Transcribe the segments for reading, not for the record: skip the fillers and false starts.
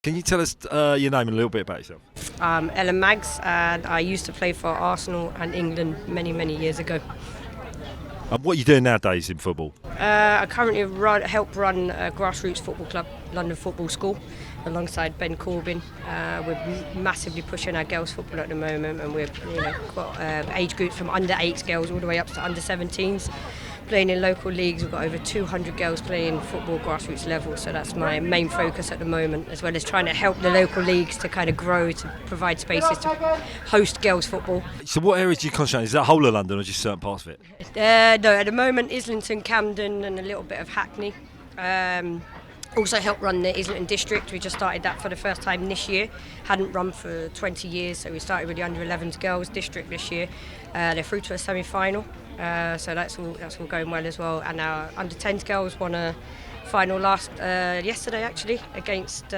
Can you tell us your name and a little bit about yourself? Ellen Maggs, and I used to play for Arsenal and England many, many years ago. And what are you doing nowadays in football? I currently help run a Grassroots football club, London Football School, alongside Ben Corbin. We're massively pushing our girls' football at the moment, and we've got age groups from under 8s girls all the way up to under 17s. Playing in local leagues, we've got over 200 girls playing football grassroots level, so that's my main focus at the moment, as well as trying to help the local leagues to kind of grow, to provide spaces to host girls football. So what areas do you concentrate on? Is that whole of London or just certain parts of it? No, at the moment Islington, Camden and a little bit of Hackney. Also help run the Islington district. We just started that for the first time this year. Hadn't run for 20 years, so we started with the under 11s girls district this year. They're through to a semi-final, so that's all going well as well. And our under 10s girls won a final yesterday actually against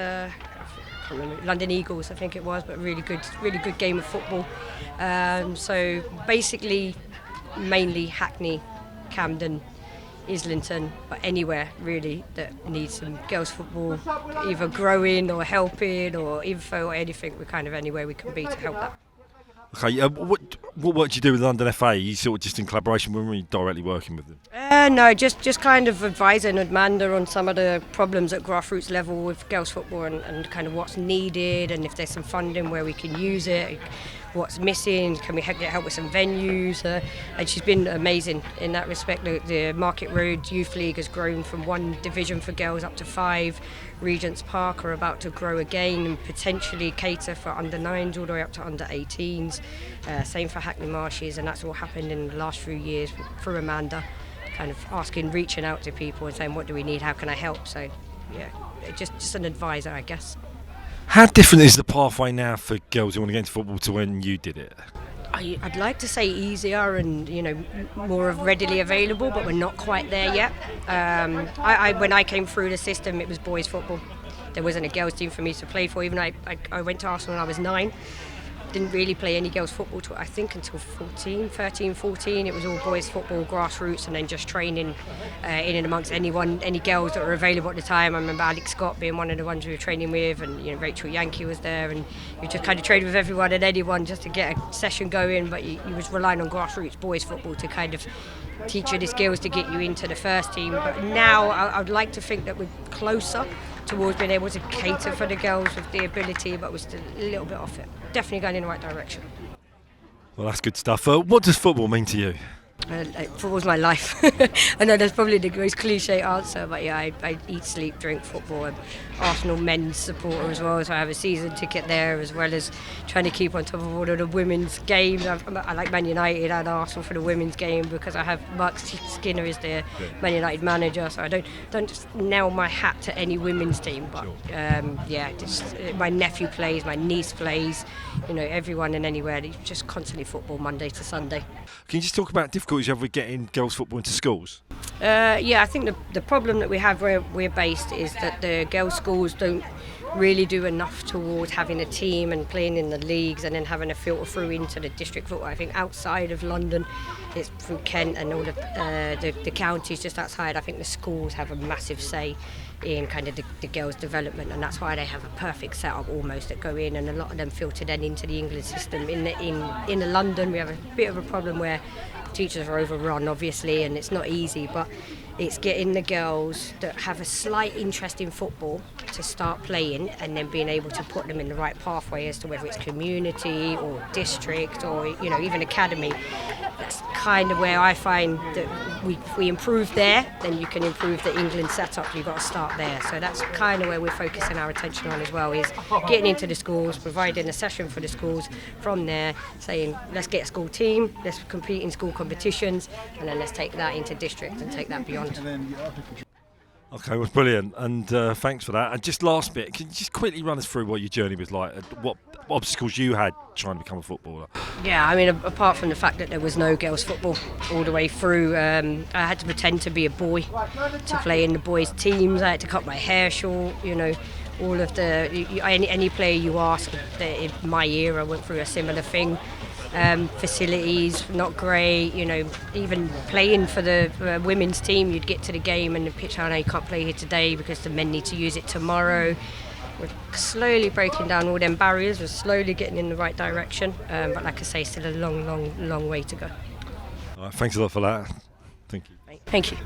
London Eagles, I think it was, but really good game of football. So basically, mainly Hackney, Camden, Islington, but anywhere really that needs some girls football, either growing or helping or info or anything. We're kind of anywhere we can be to help that. Okay, what work do you do with London FA? Are you sort of just in collaboration with them, or are you directly working with them? No, just kind of advising Amanda on some of the problems at grassroots level with girls football and kind of what's needed, and if there's some funding where we can use it, what's missing, can we get help with some venues, and she's been amazing in that respect. The Market Road Youth League has grown from 1 division for girls up to 5. Regent's Park are about to grow again and potentially cater for under 9s all the way up to under 18s. Same for Hackney Marshes, and that's all happened in the last few years through Amanda, kind of reaching out to people and saying, what do we need, how can I help? So yeah, just an advisor, I guess. How different is the pathway now for girls who want to get into football to when you did it? I'd like to say easier and more readily available, but we're not quite there yet. When I came through the system, it was boys football. There wasn't a girls team for me to play for. Even I went to Arsenal when I was 9. Didn't really play any girls football until 13, 14. It was all boys football, grassroots, and then just training in and amongst any girls that were available at the time. I remember Alex Scott being one of the ones we were training with, and Rachel Yankee was there, and you just kind of trained with everyone and anyone just to get a session going. But you was relying on grassroots boys football to kind of teach you the skills to get you into the first team. But now I'd like to think that we're closer towards being able to cater for the girls with the ability, but we're still a little bit off it. Definitely going in the right direction. Well, that's good stuff. What does football mean to you? Football's my life. I know that's probably the most cliche answer, but yeah, I eat, sleep, drink football. I'm Arsenal men's supporter as well, so I have a season ticket there, as well as trying to keep on top of all of the women's games. I like Man United and Arsenal for the women's game because I have Mark Skinner is the Man United manager, so I don't just nail my hat to any women's team, but my nephew plays, my niece plays, everyone and anywhere. It's just constantly football Monday to Sunday. Can you just talk about difficulties you have with getting girls football into schools? I think the problem that we have where we're based is that the girls' schools don't really do enough towards having a team and playing in the leagues and then having a filter through into the district football. I think outside of London, it's through Kent and all of the counties just outside. I think the schools have a massive say in kind of the girls' development, and that's why they have a perfect setup almost that go in, and a lot of them filter then into the England system. In the London, we have a bit of a problem where teachers are overrun, obviously, and it's not easy, but it's getting the girls that have a slight interest in football to start playing, and then being able to put them in the right pathway as to whether it's community or district or even academy. That's kind of where I find that we improve there, then you can improve the England setup. You've got to start there. So that's kind of where we're focusing our attention on as well, is getting into the schools, providing a session for the schools from there, saying let's get a school team, let's compete in school competitions, and then let's take that into district and take that beyond. Okay, well, brilliant, and thanks for that. And just last bit, can you just quickly run us through what your journey was like? What obstacles you had trying to become a footballer? Yeah, I mean, apart from the fact that there was no girls' football all the way through, I had to pretend to be a boy to play in the boys' teams. I had to cut my hair short, all of any player you ask in my era went through a similar thing. Facilities not great, even playing for the women's team, you'd get to the game and the pitch, oh no, you can't play here today because the men need to use it tomorrow. We're slowly breaking down all them barriers. We're slowly getting in the right direction. But like I say, still a long way to go. All right, thanks a lot for that. Thank you. Thank you.